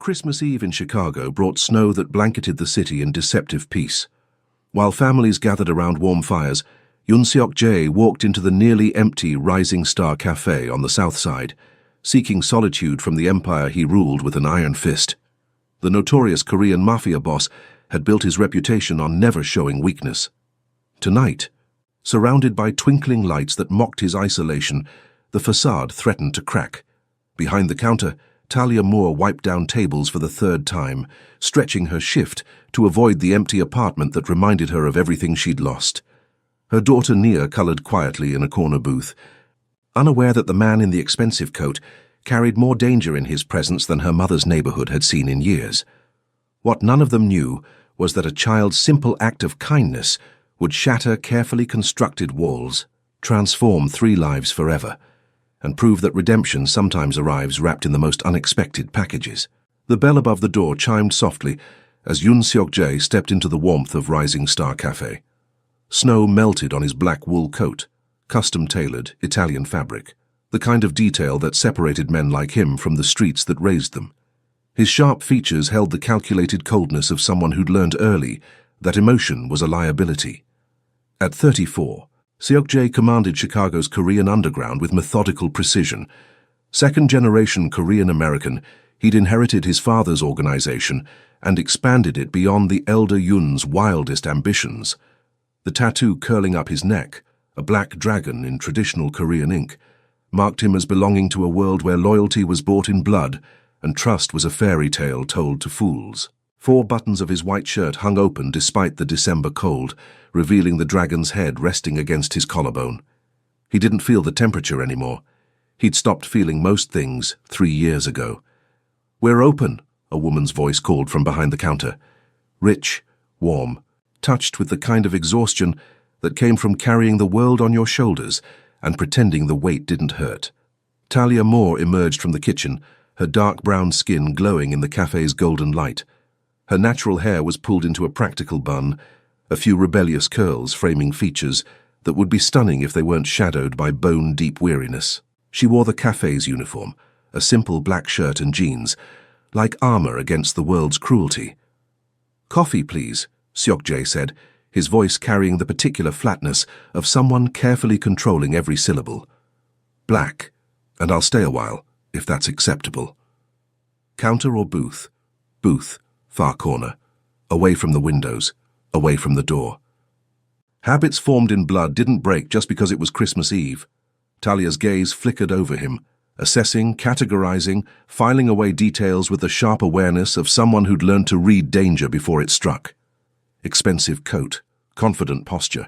Christmas Eve in Chicago brought snow that blanketed the city in deceptive peace. While families gathered around warm fires, Yoon Seok-jae walked into the nearly empty Rising Star Cafe on the south side, seeking solitude from the empire he ruled with an iron fist. The notorious Korean Mafia boss had built his reputation on never showing weakness. Tonight, surrounded by twinkling lights that mocked his isolation, the facade threatened to crack. Behind the counter, Talia Moore wiped down tables for the third time, stretching her shift to avoid the empty apartment that reminded her of everything she'd lost. Her daughter Nia colored quietly in a corner booth, unaware that the man in the expensive coat carried more danger in his presence than her mother's neighborhood had seen in years. What none of them knew was that a child's simple act of kindness would shatter carefully constructed walls, transform 3 lives forever, and prove that redemption sometimes arrives wrapped in the most unexpected packages. The bell above the door chimed softly as Yoon Seok-jae stepped into the warmth of Rising Star Cafe. Snow melted on his black wool coat, custom-tailored Italian fabric, the kind of detail that separated men like him from the streets that raised them. His sharp features held the calculated coldness of someone who'd learned early that emotion was a liability. At 34, Seok-jae commanded Chicago's Korean underground with methodical precision. Second-generation Korean-American, he'd inherited his father's organization and expanded it beyond the elder Yoon's wildest ambitions. The tattoo curling up his neck, a black dragon in traditional Korean ink, marked him as belonging to a world where loyalty was bought in blood and trust was a fairy tale told to fools. 4 buttons of his white shirt hung open despite the December cold, revealing the dragon's head resting against his collarbone. He didn't feel the temperature anymore. He'd stopped feeling most things 3 years ago. "We're open," a woman's voice called from behind the counter. Rich, warm, touched with the kind of exhaustion that came from carrying the world on your shoulders and pretending the weight didn't hurt. Talia Moore emerged from the kitchen, her dark brown skin glowing in the cafe's golden light. Her natural hair was pulled into a practical bun, a few rebellious curls framing features that would be stunning if they weren't shadowed by bone-deep weariness. She wore the cafe's uniform, a simple black shirt and jeans, like armor against the world's cruelty. "Coffee, please," Seok-jae said, his voice carrying the particular flatness of someone carefully controlling every syllable. "Black, and I'll stay a while, if that's acceptable." Counter or booth? Booth. Far corner, away from the windows, away from the door. Habits formed in blood didn't break just because it was Christmas Eve. Talia's gaze flickered over him, assessing, categorizing, filing away details with the sharp awareness of someone who'd learned to read danger before it struck. Expensive coat, confident posture,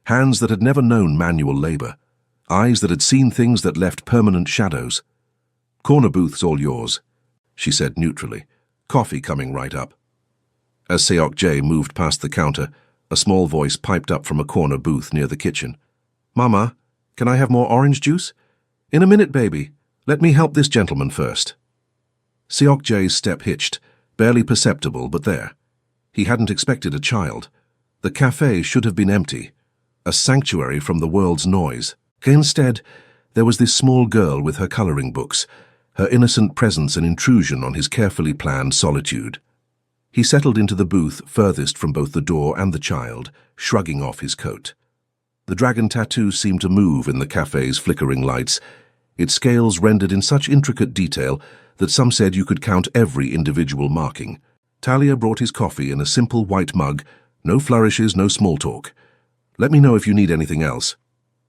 hands that had never known manual labor, eyes that had seen things that left permanent shadows. "Corner booth's all yours," she said neutrally. "Coffee coming right up." As Seok-jae moved past the counter, a small voice piped up from a corner booth near the kitchen. "Mama, can I have more orange juice?" "In a minute, baby. Let me help this gentleman first." Seok-jae's step hitched, barely perceptible, but there. He hadn't expected a child. The cafe should have been empty, a sanctuary from the world's noise. Instead, there was this small girl with her coloring books, her innocent presence an intrusion on his carefully planned solitude. He settled into the booth furthest from both the door and the child, shrugging off his coat. The dragon tattoo seemed to move in the cafe's flickering lights, its scales rendered in such intricate detail that some said you could count every individual marking. Talia brought his coffee in a simple white mug, no flourishes, no small talk. "Let me know if you need anything else."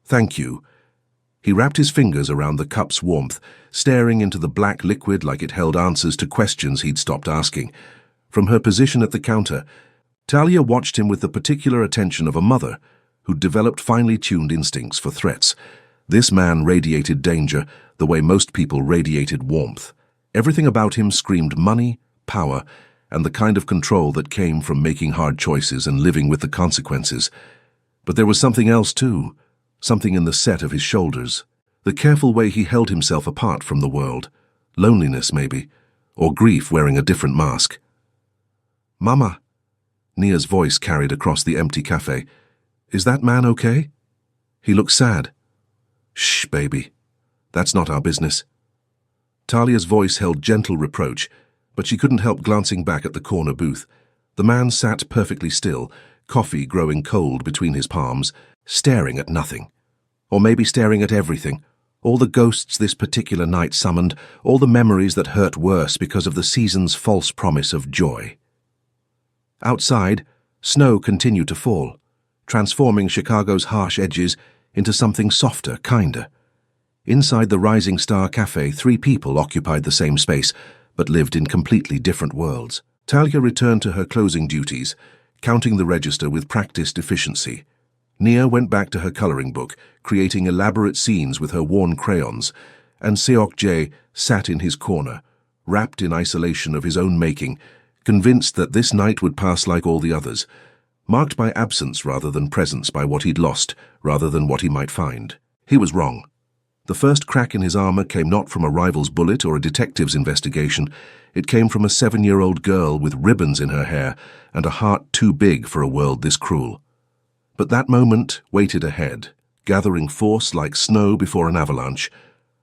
"Thank you." He wrapped his fingers around the cup's warmth, staring into the black liquid like it held answers to questions he'd stopped asking. From her position at the counter, Talia watched him with the particular attention of a mother who'd developed finely tuned instincts for threats. This man radiated danger the way most people radiated warmth. Everything about him screamed money, power, and the kind of control that came from making hard choices and living with the consequences. But there was something else too. Something in the set of his shoulders, the careful way he held himself apart from the world, loneliness maybe, or grief wearing a different mask. "Mama," Nia's voice carried across the empty cafe, "is that man okay?" He looked sad. "Shh, baby. That's not our business." Talia's voice held gentle reproach, But she couldn't help glancing back at the corner booth. The man sat perfectly still, coffee growing cold between his palms, staring at nothing. Or maybe staring at everything. All the ghosts this particular night summoned, all the memories that hurt worse because of the season's false promise of joy. Outside, snow continued to fall, transforming Chicago's harsh edges into something softer, kinder. Inside the Rising Star Cafe, 3 people occupied the same space, but lived in completely different worlds. Talia returned to her closing duties, counting the register with practiced efficiency. Nia went back to her coloring book, creating elaborate scenes with her worn crayons, and Seok-jae sat in his corner, wrapped in isolation of his own making, convinced that this night would pass like all the others, marked by absence rather than presence, by what he'd lost rather than what he might find. He was wrong. The first crack in his armor came not from a rival's bullet or a detective's investigation. It came from a 7-year-old girl with ribbons in her hair and a heart too big for a world this cruel. But that moment waited ahead, gathering force like snow before an avalanche.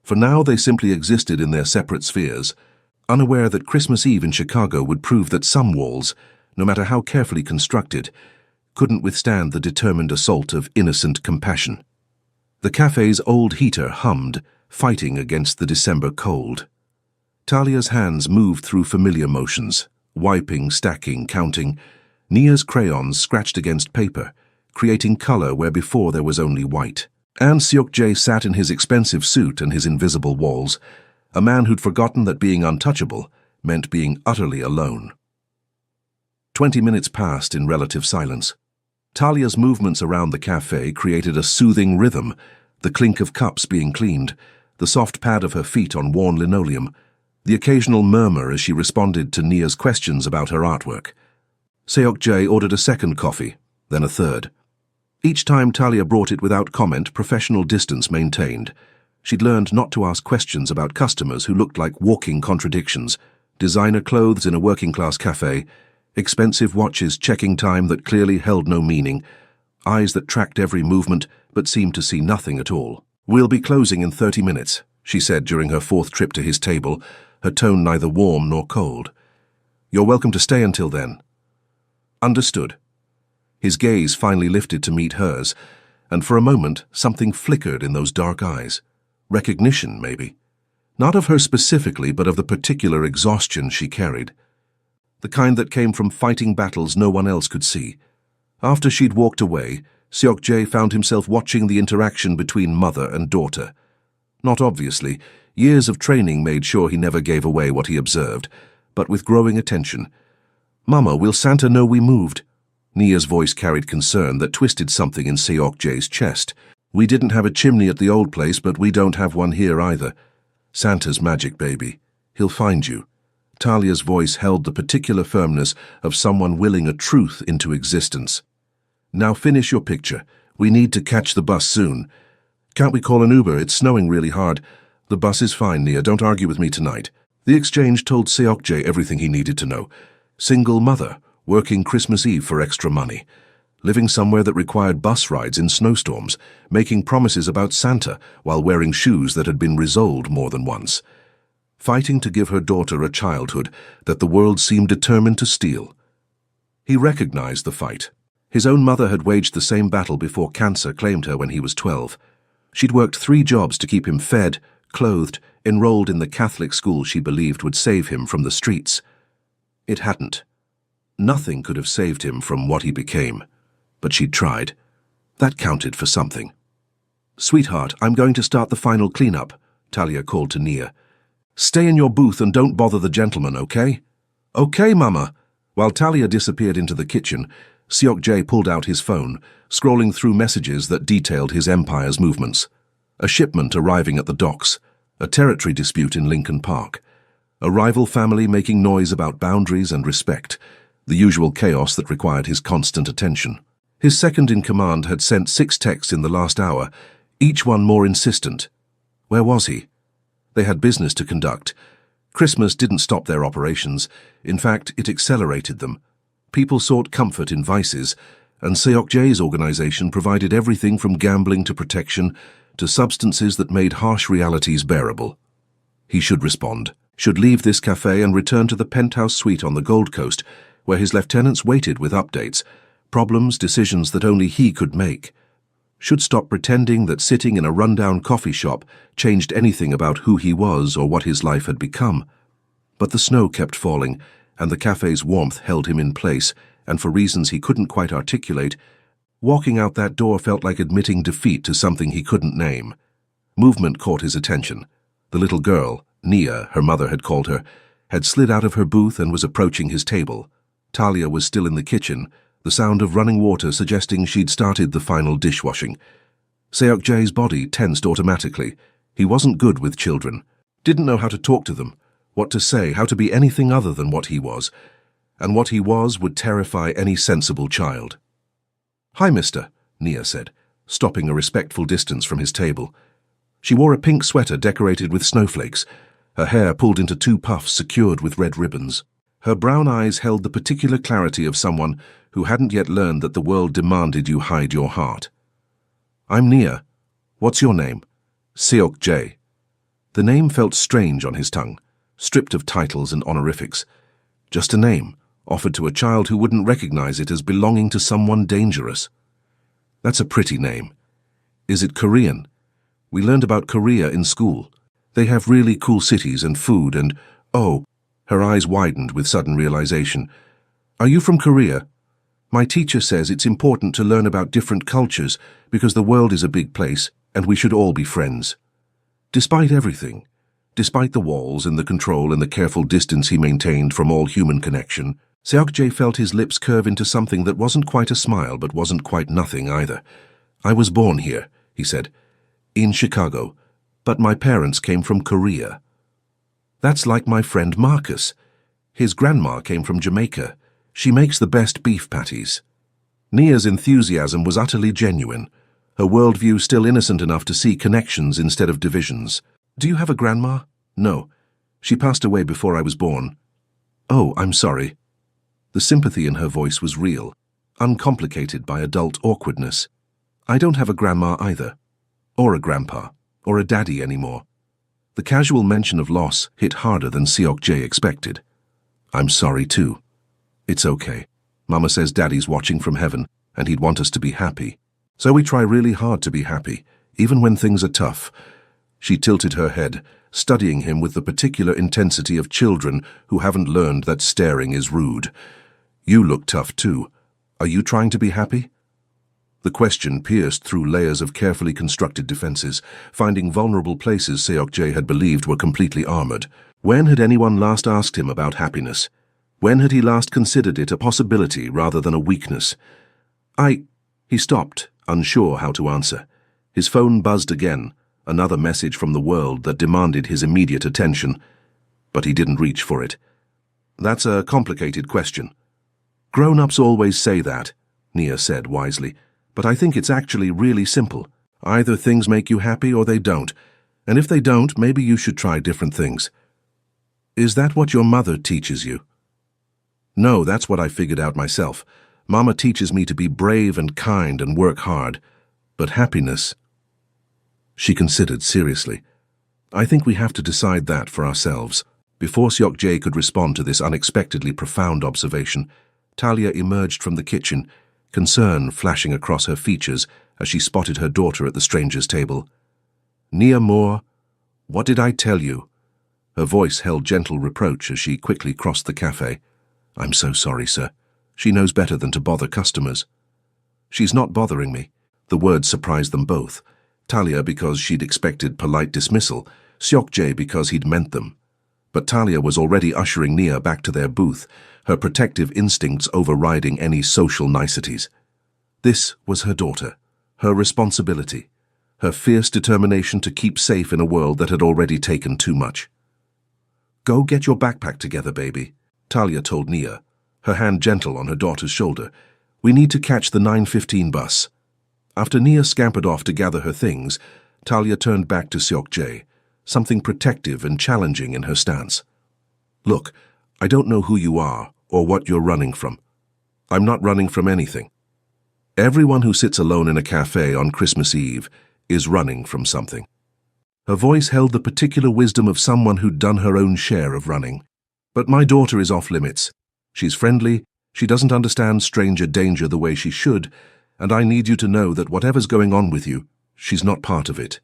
For now they simply existed in their separate spheres, unaware that Christmas Eve in Chicago would prove that some walls, no matter how carefully constructed, couldn't withstand the determined assault of innocent compassion. The cafe's old heater hummed, fighting against the December cold. Talia's hands moved through familiar motions, wiping, stacking, counting. Nia's crayons scratched against paper, creating color where before there was only white. And Seok-jae sat in his expensive suit and his invisible walls, a man who'd forgotten that being untouchable meant being utterly alone. 20 minutes passed in relative silence. Talia's movements around the cafe created a soothing rhythm, the clink of cups being cleaned, the soft pad of her feet on worn linoleum, the occasional murmur as she responded to Nia's questions about her artwork. Seok-jae ordered a second coffee, then a third. Each time Talia brought it without comment, professional distance maintained. She'd learned not to ask questions about customers who looked like walking contradictions, designer clothes in a working-class cafe, expensive watches checking time that clearly held no meaning, eyes that tracked every movement but seemed to see nothing at all. "We'll be closing in 30 minutes, she said during her 4th trip to his table, her tone neither warm nor cold. "You're welcome to stay until then." "Understood." His gaze finally lifted to meet hers, and for a moment something flickered in those dark eyes. Recognition, maybe. Not of her specifically, but of the particular exhaustion she carried. The kind that came from fighting battles no one else could see. After she'd walked away, Seok-jae found himself watching the interaction between mother and daughter. Not obviously, years of training made sure he never gave away what he observed, but with growing attention. "Mama, will Santa know we moved?" Nia's voice carried concern that twisted something in Seok-jae's chest. "We didn't have a chimney at the old place, but we don't have one here either. Santa's magic, baby. He'll find you." Talia's voice held the particular firmness of someone willing a truth into existence. "Now finish your picture. We need to catch the bus soon. Can't we call an Uber? It's snowing really hard." "The bus is fine, Nia. Don't argue with me tonight." The exchange told Seok-jae everything he needed to know. Single mother, working Christmas Eve for extra money, living somewhere that required bus rides in snowstorms, making promises about Santa while wearing shoes that had been resoled more than once, fighting to give her daughter a childhood that the world seemed determined to steal. He recognized the fight. His own mother had waged the same battle before cancer claimed her when he was 12. She'd worked 3 jobs to keep him fed, clothed, enrolled in the Catholic school she believed would save him from the streets. It hadn't. Nothing could have saved him from what he became. But she'd tried. That counted for something. "Sweetheart, I'm going to start the final cleanup," Talia called to Nia. "Stay in your booth and don't bother the gentleman, okay?" "Okay, Mama." While Talia disappeared into the kitchen, Seok-jae pulled out his phone, scrolling through messages that detailed his empire's movements. A shipment arriving at the docks, a territory dispute in Lincoln Park, a rival family making noise about boundaries and respect, the usual chaos that required his constant attention. His second-in-command had sent 6 texts in the last hour, each one more insistent. Where was he? They had business to conduct. Christmas didn't stop their operations. In fact, it accelerated them. People sought comfort in vices, and Seok-jae's organization provided everything from gambling to protection to substances that made harsh realities bearable. He should respond. should leave this cafe and return to the penthouse suite on the Gold Coast, where his lieutenants waited with updates, problems, decisions that only he could make. Should stop pretending that sitting in a rundown coffee shop changed anything about who he was or what his life had become. But the snow kept falling, and the cafe's warmth held him in place, and for reasons he couldn't quite articulate, walking out that door felt like admitting defeat to something he couldn't name. Movement caught his attention. The little girl, Nia, her mother had called her, had slid out of her booth and was approaching his table. Talia was still in the kitchen, the sound of running water suggesting she'd started the final dishwashing. Seok-jae's body tensed automatically. He wasn't good with children, didn't know how to talk to them, what to say, how to be anything other than what he was. And what he was would terrify any sensible child. "Hi, mister," Nia said, stopping a respectful distance from his table. She wore a pink sweater decorated with snowflakes, her hair pulled into 2 puffs secured with red ribbons. Her brown eyes held the particular clarity of someone who hadn't yet learned that the world demanded you hide your heart. "I'm Nia. What's your name?" "Seok-jae." The name felt strange on his tongue, stripped of titles and honorifics. Just a name, offered to a child who wouldn't recognize it as belonging to someone dangerous. "That's a pretty name. Is it Korean? We learned about Korea in school. They have really cool cities and food and, oh," her eyes widened with sudden realization. "Are you from Korea? My teacher says it's important to learn about different cultures because the world is a big place and we should all be friends." Despite everything, despite the walls and the control and the careful distance he maintained from all human connection, Seok-jae felt his lips curve into something that wasn't quite a smile but wasn't quite nothing either. "I was born here," he said, "in Chicago, but my parents came from Korea." "That's like my friend Marcus. His grandma came from Jamaica. She makes the best beef patties." Nia's enthusiasm was utterly genuine, her worldview still innocent enough to see connections instead of divisions. "Do you have a grandma?" "No. She passed away before I was born." "Oh, I'm sorry." The sympathy in her voice was real, uncomplicated by adult awkwardness. "I don't have a grandma either, or a grandpa, or a daddy anymore." The casual mention of loss hit harder than Seok-jae expected. "I'm sorry too. It's okay. Mama says Daddy's watching from heaven, and he'd want us to be happy. So we try really hard to be happy, even when things are tough." She tilted her head, studying him with the particular intensity of children who haven't learned that staring is rude. "You look tough too. Are you trying to be happy?" The question pierced through layers of carefully constructed defenses, finding vulnerable places Seok-jae had believed were completely armored. When had anyone last asked him about happiness? When had he last considered it a possibility rather than a weakness? He stopped, unsure how to answer. His phone buzzed again, another message from the world that demanded his immediate attention. But he didn't reach for it. "That's a complicated question." "Grown-ups always say that," Nia said wisely, "but I think it's actually really simple. Either things make you happy or they don't, and if they don't, maybe you should try different things." "Is that what your mother teaches you?" "No, that's what I figured out myself. Mama teaches me to be brave and kind and work hard. But happiness..." She considered seriously. "I think we have to decide that for ourselves." Before Seok-jae could respond to this unexpectedly profound observation, Talia emerged from the kitchen, concern flashing across her features as she spotted her daughter at the stranger's table. "Nia Moore, what did I tell you?" Her voice held gentle reproach as she quickly crossed the cafe. "I'm so sorry, sir. She knows better than to bother customers." "She's not bothering me." The words surprised them both. Talia because she'd expected polite dismissal, Seok-jae because he'd meant them. But Talia was already ushering Nia back to their booth, her protective instincts overriding any social niceties. This was her daughter, her responsibility, her fierce determination to keep safe in a world that had already taken too much. "Go get your backpack together, baby," Talia told Nia, her hand gentle on her daughter's shoulder. "We need to catch the 9:15 bus." After Nia scampered off to gather her things, Talia turned back to Seok-jae, something protective and challenging in her stance. "Look, I don't know who you are or what you're running from. I'm not running from anything. Everyone who sits alone in a cafe on Christmas Eve is running from something." Her voice held the particular wisdom of someone who'd done her own share of running. But my daughter is off limits. She's friendly, she doesn't understand stranger danger the way she should, and I need you to know that whatever's going on with you, she's not part of it.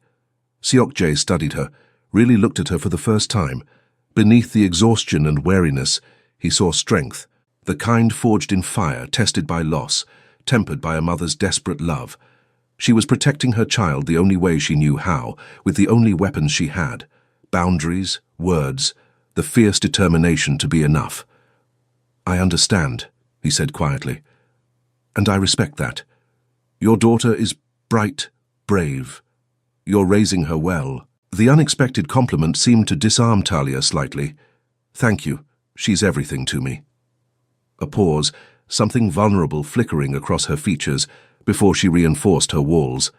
Seok-jae studied her, really looked at her for the first time. Beneath the exhaustion and weariness, he saw strength, the kind forged in fire, tested by loss, tempered by a mother's desperate love. She was protecting her child the only way she knew how, with the only weapons she had: boundaries, words, the fierce determination to be enough. "I understand," he said quietly, "and I respect that. Your daughter is bright, brave. You're raising her well." The unexpected compliment seemed to disarm Talia slightly. "Thank you. She's everything to me." A pause, something vulnerable flickering across her features before she reinforced her walls.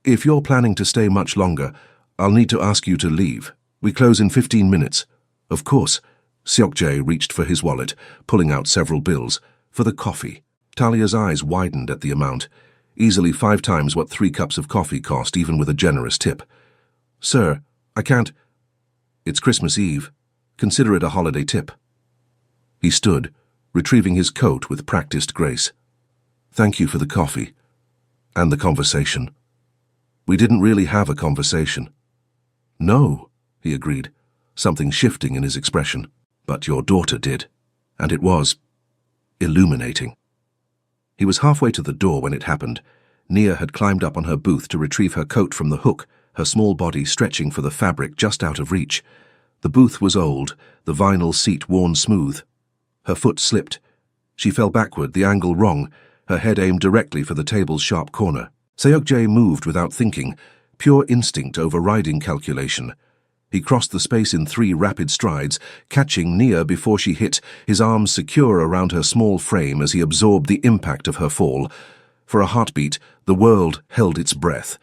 "If you're planning to stay much longer, I'll need to ask you to leave. We close in 15 minutes. "Of course." Seok-jae reached for his wallet, pulling out several bills. "For the coffee." Talia's eyes widened at the amount, easily 5 times what 3 cups of coffee cost, even with a generous tip. "Sir, I can't." "It's Christmas Eve. Consider it a holiday tip." He stood, retrieving his coat with practiced grace. "Thank you for the coffee. And the conversation." "We didn't really have a conversation." "No," he agreed, something shifting in his expression. "But your daughter did. And it was illuminating." He was halfway to the door when it happened. Nia had climbed up on her booth to retrieve her coat from the hook, her small body stretching for the fabric just out of reach. The booth was old, the vinyl seat worn smooth. Her foot slipped. She fell backward, the angle wrong, her head aimed directly for the table's sharp corner. Seok-jae moved without thinking, pure instinct overriding calculation. He crossed the space in 3 rapid strides, catching Nia before she hit, his arms secure around her small frame as he absorbed the impact of her fall. For a heartbeat, the world held its breath.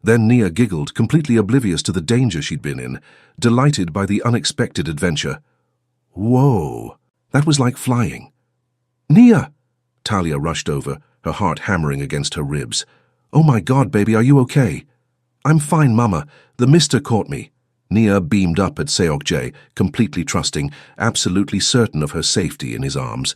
Then Nia giggled, completely oblivious to the danger she'd been in, delighted by the unexpected adventure. Whoa, that was like flying. "Nia!" Talia rushed over, her heart hammering against her ribs. "Oh my God, baby, are you okay?" "I'm fine, Mama. The mister caught me." Nia beamed up at Seok-jae, completely trusting, absolutely certain of her safety in his arms.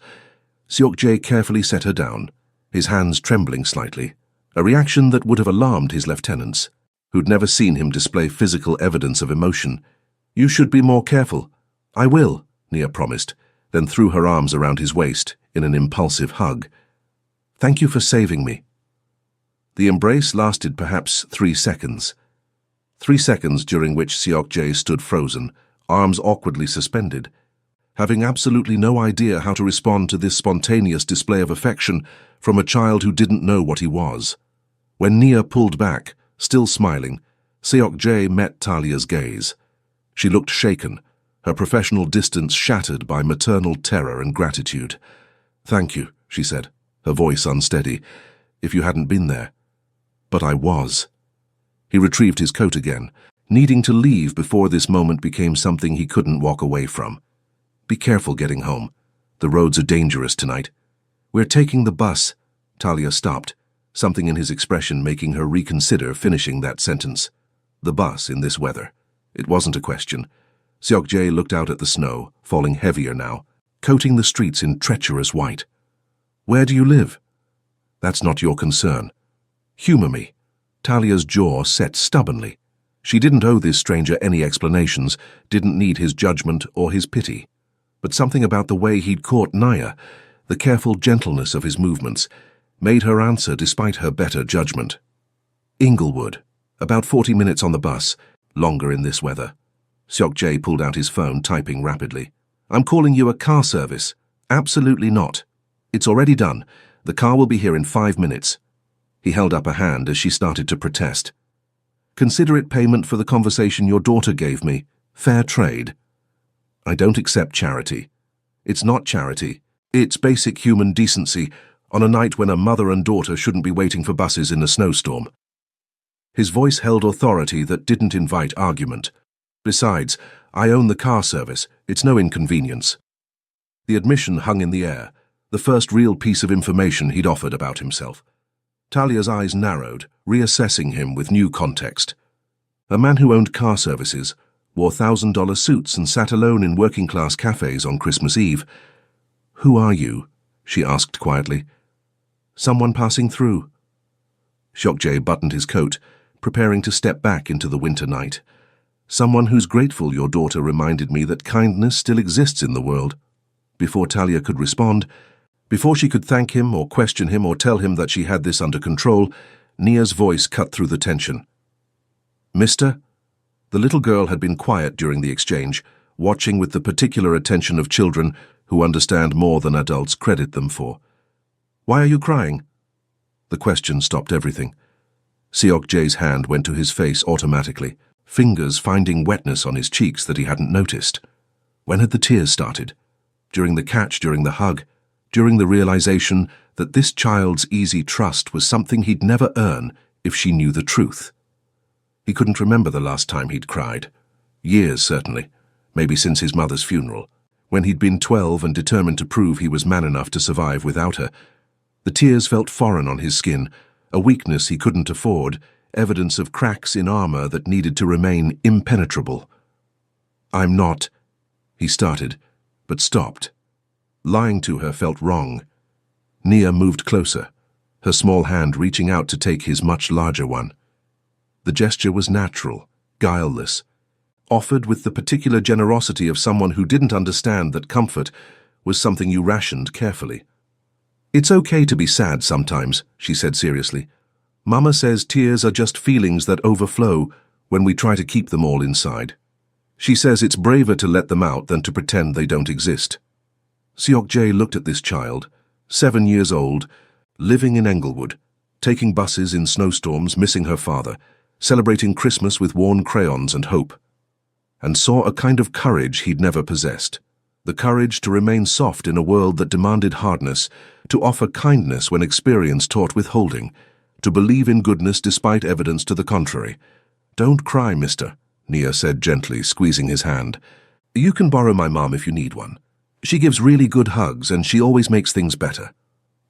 Seok-jae carefully set her down, his hands trembling slightly, a reaction that would have alarmed his lieutenants, who'd never seen him display physical evidence of emotion. "You should be more careful." "I will," Nia promised, then threw her arms around his waist in an impulsive hug. "Thank you for saving me." The embrace lasted perhaps 3 seconds. 3 seconds during which Seok-jae stood frozen, arms awkwardly suspended, having absolutely no idea how to respond to this spontaneous display of affection from a child who didn't know what he was. When Nia pulled back, still smiling, Seok-jae met Talia's gaze. She looked shaken, her professional distance shattered by maternal terror and gratitude. "Thank you," she said, her voice unsteady. "If you hadn't been there." "But I was." He retrieved his coat again, needing to leave before this moment became something he couldn't walk away from. "Be careful getting home. The roads are dangerous tonight." "We're taking the bus." Talia stopped, something in his expression making her reconsider finishing that sentence. The bus in this weather. It wasn't a question. Seok-jae looked out at the snow, falling heavier now, coating the streets in treacherous white. "Where do you live?" "That's not your concern. Humor me." Talia's jaw set stubbornly. She didn't owe this stranger any explanations, didn't need his judgment or his pity. But something about the way he'd caught Nia, the careful gentleness of his movements, made her answer despite her better judgment. "Inglewood. About 40 minutes on the bus. Longer in this weather." Seok-jae pulled out his phone, typing rapidly. "I'm calling you a car service." "Absolutely not. It's already done. The car will be here in 5 minutes. He held up a hand as she started to protest. "Consider it payment for the conversation your daughter gave me. Fair trade." "I don't accept charity." "It's not charity. It's basic human decency on a night when a mother and daughter shouldn't be waiting for buses in a snowstorm." His voice held authority that didn't invite argument. "Besides, I own the car service. It's no inconvenience." The admission hung in the air, the first real piece of information he'd offered about himself. Talia's eyes narrowed, reassessing him with new context. A man who owned car services, wore $1,000 suits and sat alone in working-class cafes on Christmas Eve. "Who are you?" she asked quietly. "Someone passing through." Seok-jae buttoned his coat, preparing to step back into the winter night. "Someone who's grateful your daughter reminded me that kindness still exists in the world." Before Talia could respond, before she could thank him or question him or tell him that she had this under control, Nia's voice cut through the tension. "Mister?" The little girl had been quiet during the exchange, watching with the particular attention of children who understand more than adults credit them for. "Why are you crying?" The question stopped everything. Seok-jae's hand went to his face automatically, fingers finding wetness on his cheeks that he hadn't noticed. When had the tears started? During the catch, during the hug, during the realization that this child's easy trust was something he'd never earn if she knew the truth. He couldn't remember the last time he'd cried. Years, certainly, maybe since his mother's funeral, when he'd been 12 and determined to prove he was man enough to survive without her. The tears felt foreign on his skin, a weakness he couldn't afford, evidence of cracks in armor that needed to remain impenetrable. "I'm not," he started, but stopped. Lying to her felt wrong. Nia moved closer, her small hand reaching out to take his much larger one. The gesture was natural, guileless, offered with the particular generosity of someone who didn't understand that comfort was something you rationed carefully. "It's okay to be sad sometimes," she said seriously. "Mama says tears are just feelings that overflow when we try to keep them all inside. She says it's braver to let them out than to pretend they don't exist." Seok-jae looked at this child, 7 years old, living in Englewood, taking buses in snowstorms, missing her father, celebrating Christmas with worn crayons and hope, and saw a kind of courage he'd never possessed. The courage to remain soft in a world that demanded hardness, to offer kindness when experience taught withholding, to believe in goodness despite evidence to the contrary. "Don't cry, mister," Nia said gently, squeezing his hand. "You can borrow my mom if you need one. She gives really good hugs and she always makes things better."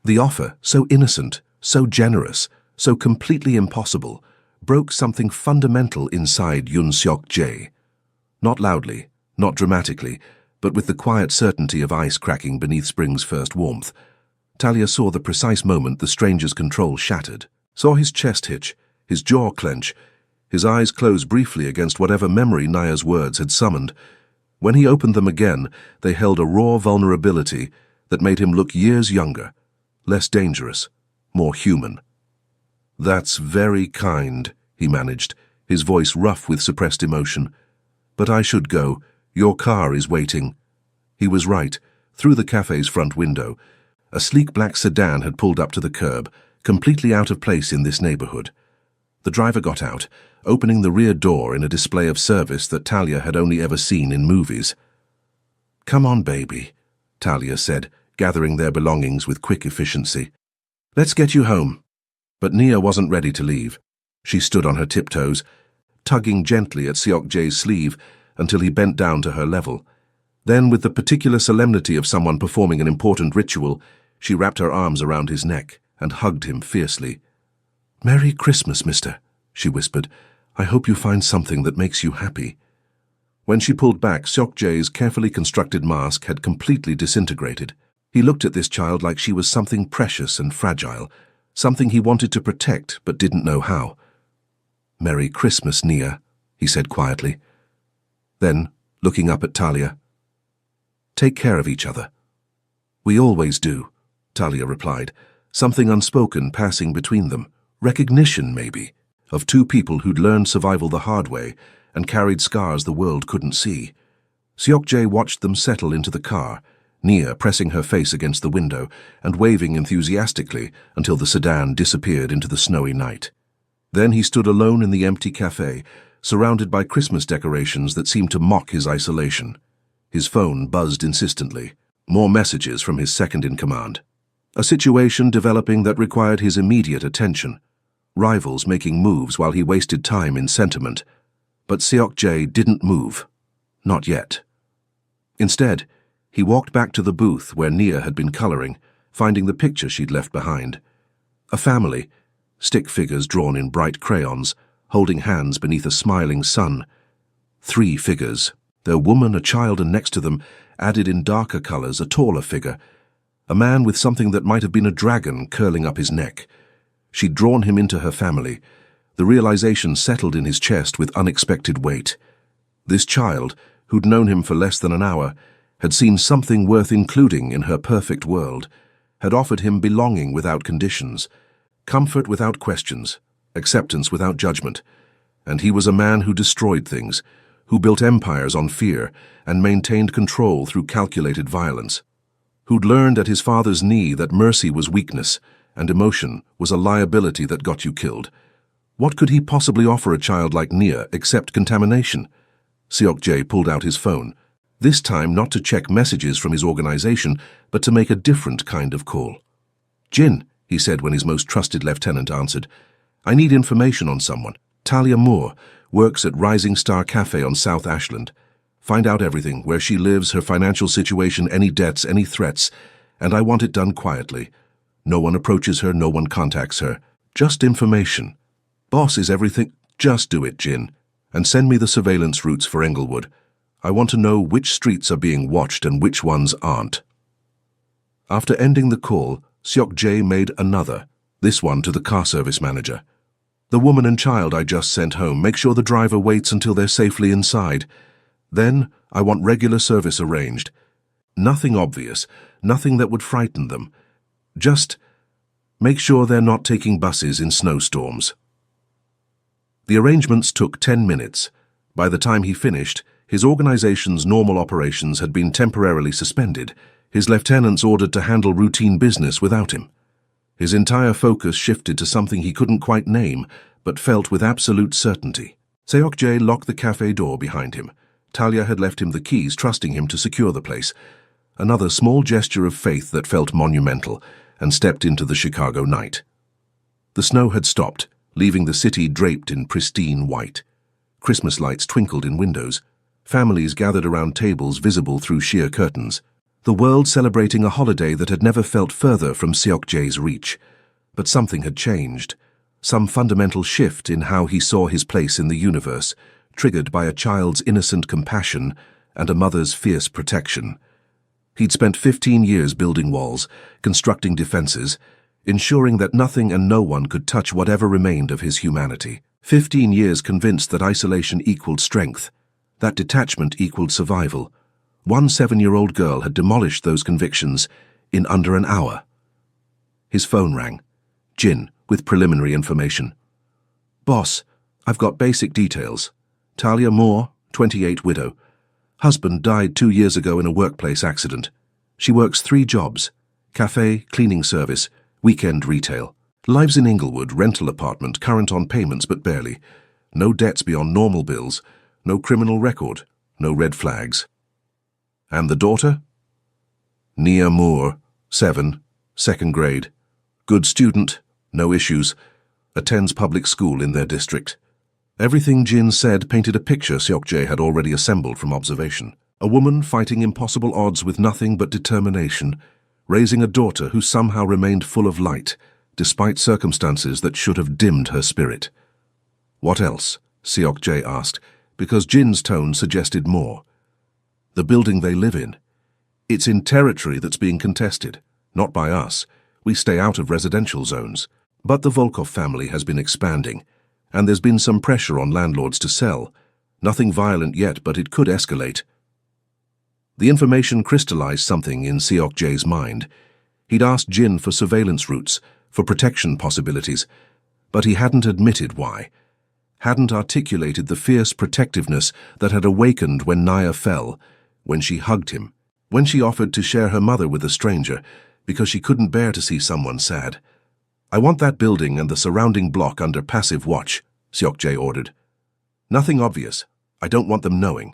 The offer, so innocent, so generous, so completely impossible, broke something fundamental inside Yoon Seok-jae. Not loudly, not dramatically, but with the quiet certainty of ice cracking beneath spring's first warmth. Talia saw the precise moment the stranger's control shattered, saw his chest hitch, his jaw clench, his eyes close briefly against whatever memory Nia's words had summoned. When he opened them again, they held a raw vulnerability that made him look years younger, less dangerous, more human. "That's very kind," he managed, his voice rough with suppressed emotion. "But I should go. Your car is waiting." He was right. Through the cafe's front window, a sleek black sedan had pulled up to the curb, completely out of place in this neighborhood. The driver got out, opening the rear door in a display of service that Talia had only ever seen in movies. "Come on, baby," Talia said, gathering their belongings with quick efficiency. "Let's get you home." But Nia wasn't ready to leave. She stood on her tiptoes, tugging gently at Seok-jae's sleeve until he bent down to her level. Then, with the particular solemnity of someone performing an important ritual, she wrapped her arms around his neck and hugged him fiercely. "Merry Christmas, mister," she whispered. "I hope you find something that makes you happy." When she pulled back, Seok-jae's carefully constructed mask had completely disintegrated. He looked at this child like she was something precious and fragile, something he wanted to protect but didn't know how. "Merry Christmas, Nia," he said quietly. Then, looking up at Talia, "Take care of each other." "We always do," Talia replied, something unspoken passing between them. Recognition, maybe, of two people who'd learned survival the hard way and carried scars the world couldn't see. Seok-jae watched them settle into the car, Nia pressing her face against the window and waving enthusiastically until the sedan disappeared into the snowy night. Then he stood alone in the empty cafe, surrounded by Christmas decorations that seemed to mock his isolation. His phone buzzed insistently, more messages from his second-in-command. A situation developing that required his immediate attention. Rivals making moves while he wasted time in sentiment. But Seok-jae didn't move. Not yet. Instead, he walked back to the booth where Nia had been coloring, finding the picture she'd left behind. A family, stick figures drawn in bright crayons, holding hands beneath a smiling sun. 3 figures, their woman, a child, and next to them, added in darker colors, a taller figure, a man with something that might have been a dragon curling up his neck. She'd drawn him into her family. The realization settled in his chest with unexpected weight. This child, who'd known him for less than an hour, had seen something worth including in her perfect world, had offered him belonging without conditions, comfort without questions, acceptance without judgment. And he was a man who destroyed things, who built empires on fear and maintained control through calculated violence, who'd learned at his father's knee that mercy was weakness and emotion was a liability that got you killed. What could he possibly offer a child like Nia except contamination? Seok-jae pulled out his phone, this time not to check messages from his organization, but to make a different kind of call. "Jin," he said when his most trusted lieutenant answered, "I need information on someone. Talia Moore works at Rising Star Cafe on South Ashland. Find out everything, where she lives, her financial situation, any debts, any threats, and I want it done quietly. No one approaches her, no one contacts her. Just information. Boss is everything. Just do it, Jin, and send me the surveillance routes for Englewood. I want to know which streets are being watched and which ones aren't." After ending the call, Seok-jae made another, this one to the car service manager. "The woman and child I just sent home, make sure the driver waits until they're safely inside. Then, I want regular service arranged. Nothing obvious, nothing that would frighten them. Just make sure they're not taking buses in snowstorms." The arrangements took 10 minutes. By the time he finished, his organization's normal operations had been temporarily suspended, his lieutenants ordered to handle routine business without him. His entire focus shifted to something he couldn't quite name, but felt with absolute certainty. Seok-jae locked the cafe door behind him. Talia had left him the keys, trusting him to secure the place. Another small gesture of faith that felt monumental, and stepped into the Chicago night. The snow had stopped, leaving the city draped in pristine white. Christmas lights twinkled in windows. Families gathered around tables visible through sheer curtains. The world celebrating a holiday that had never felt further from Seok-jae's reach. But something had changed. Some fundamental shift in how he saw his place in the universe, triggered by a child's innocent compassion and a mother's fierce protection. He'd spent 15 years building walls, constructing defenses, ensuring that nothing and no one could touch whatever remained of his humanity. 15 years convinced that isolation equaled strength, that detachment equaled survival. One 7-year-old girl had demolished those convictions in under an hour. His phone rang. Jin, with preliminary information. "Boss, I've got basic details. Talia Moore, 28, widow. Husband died 2 years ago in a workplace accident. She works 3 jobs: cafe, cleaning service, weekend retail. Lives in Englewood, rental apartment, current on payments but barely. No debts beyond normal bills, no criminal record, no red flags." "And the daughter?" "Nia Moore, 7, 2nd grade. Good student, no issues. Attends public school in their district." Everything Jin said painted a picture Seok-jae had already assembled from observation. A woman fighting impossible odds with nothing but determination, raising a daughter who somehow remained full of light, despite circumstances that should have dimmed her spirit. "What else?" Seok-jae asked, because Jin's tone suggested more. "The building they live in. It's in territory that's being contested, not by us. We stay out of residential zones. But the Volkov family has been expanding, and there's been some pressure on landlords to sell. Nothing violent yet, but it could escalate." The information crystallized something in Seok-jae's mind. He'd asked Jin for surveillance routes, for protection possibilities, but he hadn't admitted why. Hadn't articulated the fierce protectiveness that had awakened when Nia fell, when she hugged him, when she offered to share her mother with a stranger, because she couldn't bear to see someone sad. "I want that building and the surrounding block under passive watch," Seok-jae ordered. "Nothing obvious. I don't want them knowing.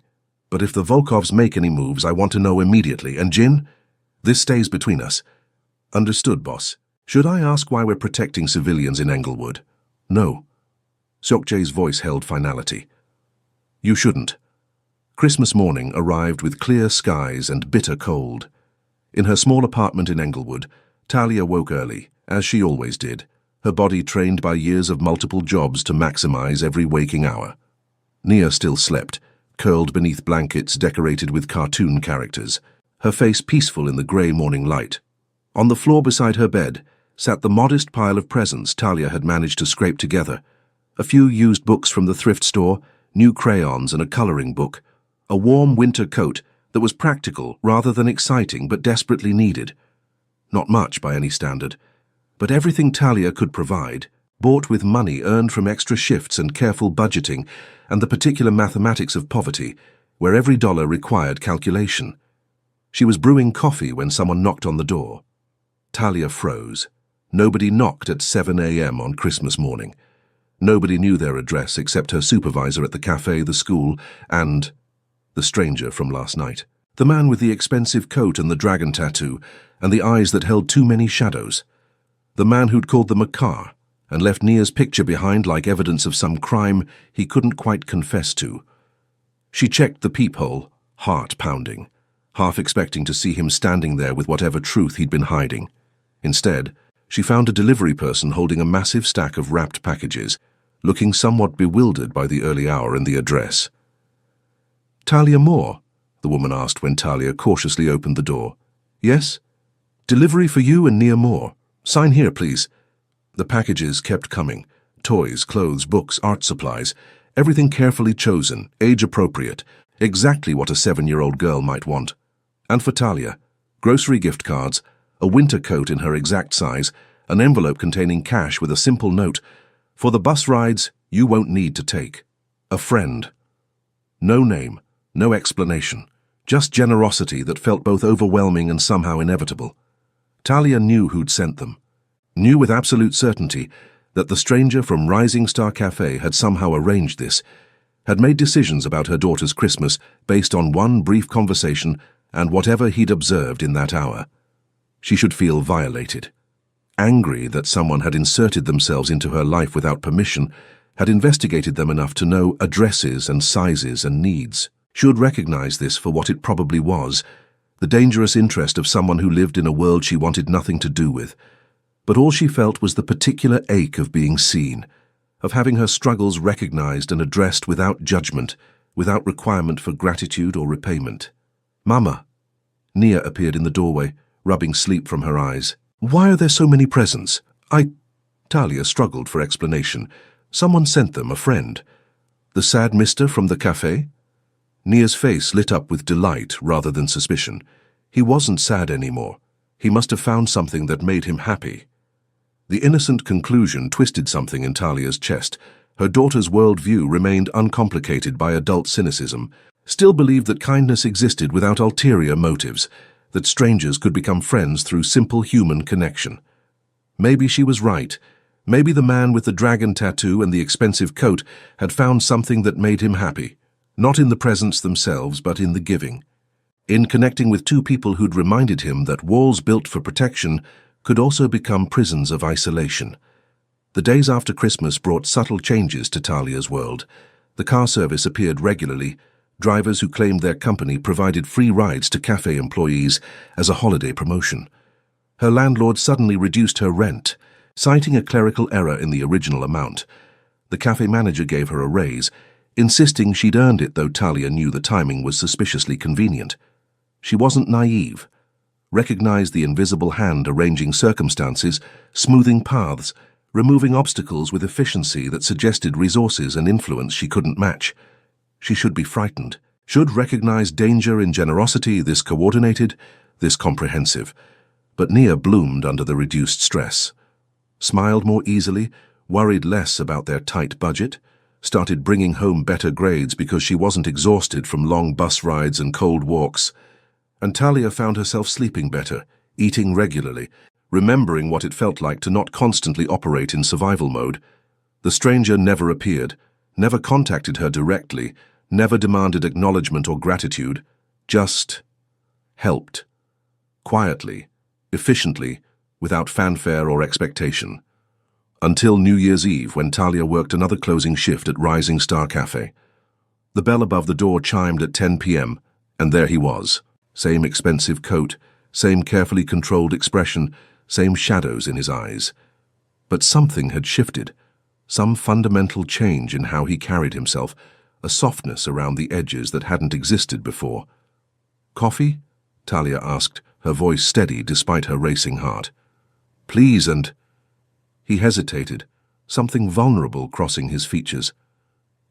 But if the Volkovs make any moves, I want to know immediately. And Jin, this stays between us." "Understood, boss. Should I ask why we're protecting civilians in Englewood?" "No." Seok-jae's voice held finality. "You shouldn't." Christmas morning arrived with clear skies and bitter cold. In her small apartment in Englewood, Talia woke early, as she always did. her body trained by years of multiple jobs to maximize every waking hour. Nia still slept, curled beneath blankets decorated with cartoon characters, her face peaceful in the grey morning light. On the floor beside her bed sat the modest pile of presents Talia had managed to scrape together. A few used books from the thrift store, new crayons and a colouring book, a warm winter coat that was practical rather than exciting but desperately needed. Not much by any standard, but everything Talia could provide, bought with money earned from extra shifts and careful budgeting and the particular mathematics of poverty, where every dollar required calculation. She was brewing coffee when someone knocked on the door. Talia froze. Nobody knocked at 7 a.m. on Christmas morning. Nobody knew their address except her supervisor at the cafe, the school, and the stranger from last night. The man with the expensive coat and the dragon tattoo, and the eyes that held too many shadows. The man who'd called them a car, and left Nia's picture behind like evidence of some crime he couldn't quite confess to. She checked the peephole, heart pounding, half expecting to see him standing there with whatever truth he'd been hiding. Instead, she found a delivery person holding a massive stack of wrapped packages, looking somewhat bewildered by the early hour and the address. "Talia Moore?" the woman asked when Talia cautiously opened the door. "Yes? Delivery for you and Nia Moore. Sign here, please." The packages kept coming. Toys, clothes, books, art supplies. Everything carefully chosen, age-appropriate. Exactly what a 7-year-old girl might want. And for Talia, grocery gift cards, a winter coat in her exact size, an envelope containing cash with a simple note, "For the bus rides you won't need to take. A friend." No name, no explanation, just generosity that felt both overwhelming and somehow inevitable. Talia knew who'd sent them, knew with absolute certainty that the stranger from Rising Star Cafe had somehow arranged this, had made decisions about her daughter's Christmas based on one brief conversation and whatever he'd observed in that hour. She should feel violated, angry that someone had inserted themselves into her life without permission, had investigated them enough to know addresses and sizes and needs. She would recognize this for what it probably was, the dangerous interest of someone who lived in a world she wanted nothing to do with. But all she felt was the particular ache of being seen, of having her struggles recognized and addressed without judgment, without requirement for gratitude or repayment. "Mama." Nia appeared in the doorway, rubbing sleep from her eyes. "Why are there so many presents? Talia struggled for explanation. Someone sent them, a friend. The sad mister from the cafe? Nia's face lit up with delight rather than suspicion. He wasn't sad anymore. He must have found something that made him happy. The innocent conclusion twisted something in Talia's chest. Her daughter's worldview remained uncomplicated by adult cynicism, still believed that kindness existed without ulterior motives, that strangers could become friends through simple human connection. Maybe she was right. Maybe the man with the dragon tattoo and the expensive coat had found something that made him happy, not in the presents themselves, but in the giving. In connecting with two people who'd reminded him that walls built for protection could also become prisons of isolation. The days after Christmas brought subtle changes to Talia's world. The car service appeared regularly. Drivers who claimed their company provided free rides to cafe employees as a holiday promotion. Her landlord suddenly reduced her rent, citing a clerical error in the original amount. The cafe manager gave her a raise, insisting she'd earned it, though Talia knew the timing was suspiciously convenient. She wasn't naive, recognized the invisible hand arranging circumstances, smoothing paths, removing obstacles with efficiency that suggested resources and influence she couldn't match. She should be frightened, should recognize danger in generosity this coordinated, this comprehensive. But Nia bloomed under the reduced stress, smiled more easily, worried less about their tight budget, started bringing home better grades because she wasn't exhausted from long bus rides and cold walks. And Talia found herself sleeping better, eating regularly, remembering what it felt like to not constantly operate in survival mode. The stranger never appeared, never contacted her directly, never demanded acknowledgement or gratitude, just helped. Quietly, efficiently, without fanfare or expectation. Until New Year's Eve, when Talia worked another closing shift at Rising Star Cafe. The bell above the door chimed at 10 p.m., and there he was. Same expensive coat, same carefully controlled expression, same shadows in his eyes. But something had shifted, some fundamental change in how he carried himself, a softness around the edges that hadn't existed before. "Coffee?" Talia asked, her voice steady despite her racing heart. "Please, and—" He hesitated, something vulnerable crossing his features.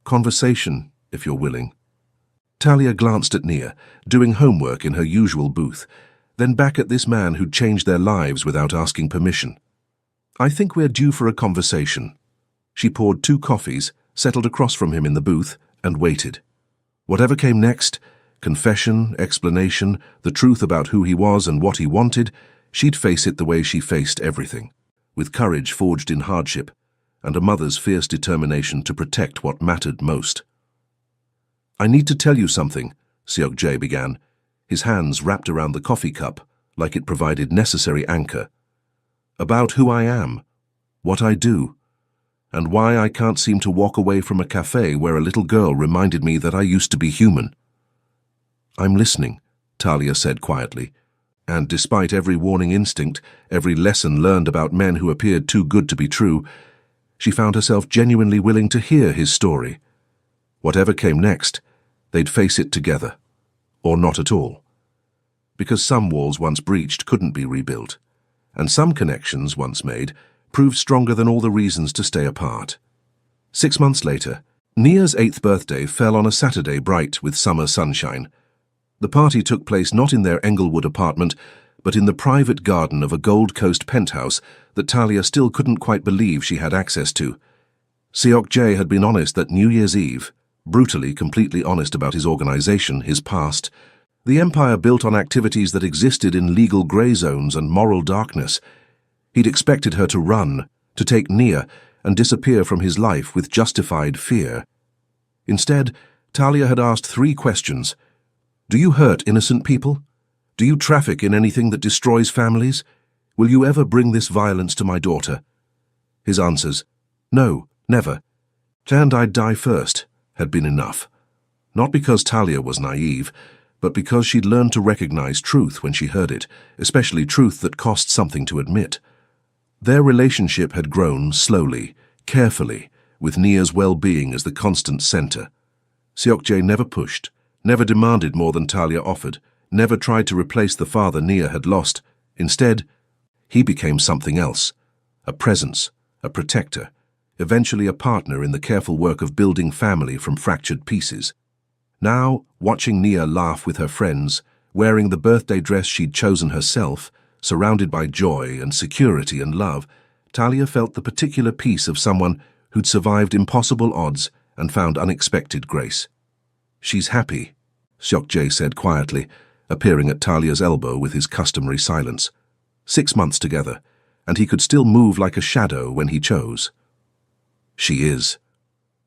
"Conversation, if you're willing." Talia glanced at Nia, doing homework in her usual booth, then back at this man who'd changed their lives without asking permission. "I think we're due for a conversation." She poured 2 coffees, settled across from him in the booth, and waited. Whatever came next, confession, explanation, the truth about who he was and what he wanted, she'd face it the way she faced everything, with courage forged in hardship, and a mother's fierce determination to protect what mattered most. "I need to tell you something," Seok-jae began, his hands wrapped around the coffee cup like it provided necessary anchor. "About who I am, what I do, and why I can't seem to walk away from a cafe where a little girl reminded me that I used to be human." "I'm listening," Talia said quietly, and despite every warning instinct, every lesson learned about men who appeared too good to be true, she found herself genuinely willing to hear his story. Whatever came next, they'd face it together, or not at all. Because some walls once breached couldn't be rebuilt, and some connections once made proved stronger than all the reasons to stay apart. 6 months later, Nia's 8th birthday fell on a Saturday bright with summer sunshine. The party took place not in their Englewood apartment, but in the private garden of a Gold Coast penthouse that Talia still couldn't quite believe she had access to. Seok-jae had been honest that New Year's Eve, brutally, completely honest about his organization, his past, the empire built on activities that existed in legal grey zones and moral darkness. He'd expected her to run, to take Nia, and disappear from his life with justified fear. Instead, Talia had asked 3 questions. "Do you hurt innocent people? Do you traffic in anything that destroys families? Will you ever bring this violence to my daughter?" His answers, "No, never. And I'd die first," had been enough. Not because Talia was naive, but because she'd learned to recognize truth when she heard it, especially truth that cost something to admit. Their relationship had grown slowly, carefully, with Nia's well-being as the constant center. Seok-jae never pushed, never demanded more than Talia offered, never tried to replace the father Nia had lost. Instead, he became something else, a presence, a protector, eventually a partner in the careful work of building family from fractured pieces. Now, watching Nia laugh with her friends, wearing the birthday dress she'd chosen herself, surrounded by joy and security and love, Talia felt the particular peace of someone who'd survived impossible odds and found unexpected grace. "She's happy," Seok-jae said quietly, appearing at Talia's elbow with his customary silence. 6 months together, and he could still move like a shadow when he chose. "She is."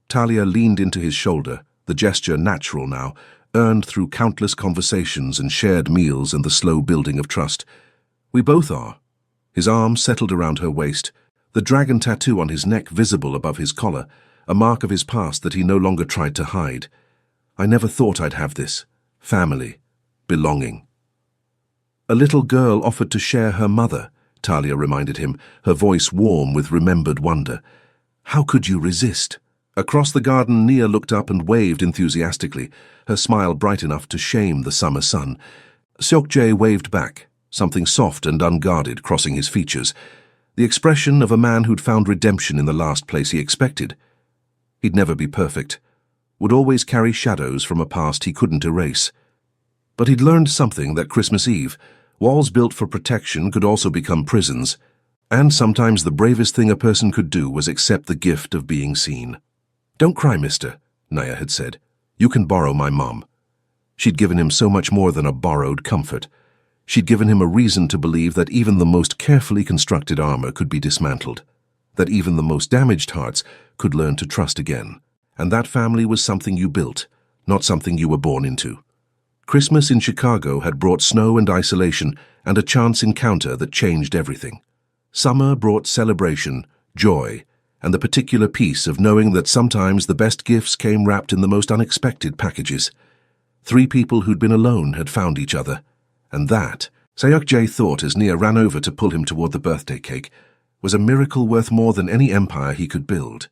Talia leaned into his shoulder, the gesture natural now, earned through countless conversations and shared meals and the slow building of trust. "We both are." His arm settled around her waist, the dragon tattoo on his neck visible above his collar, a mark of his past that he no longer tried to hide. "I never thought I'd have this. Family. Belonging." "A little girl offered to share her mother," Talia reminded him, her voice warm with remembered wonder. "How could you resist?" Across the garden, Nia looked up and waved enthusiastically, her smile bright enough to shame the summer sun. Seok-jae waved back, something soft and unguarded crossing his features, the expression of a man who'd found redemption in the last place he expected. He'd never be perfect, would always carry shadows from a past he couldn't erase. But he'd learned something that Christmas Eve, walls built for protection could also become prisons, and sometimes the bravest thing a person could do was accept the gift of being seen. "Don't cry, mister," Nia had said. "You can borrow my mom." She'd given him so much more than a borrowed comfort. She'd given him a reason to believe that even the most carefully constructed armor could be dismantled, that even the most damaged hearts could learn to trust again, and that family was something you built, not something you were born into. Christmas in Chicago had brought snow and isolation and a chance encounter that changed everything. Summer brought celebration, joy, and the particular peace of knowing that sometimes the best gifts came wrapped in the most unexpected packages. 3 people who'd been alone had found each other, and that, Seok-jae thought as Nia ran over to pull him toward the birthday cake, was a miracle worth more than any empire he could build.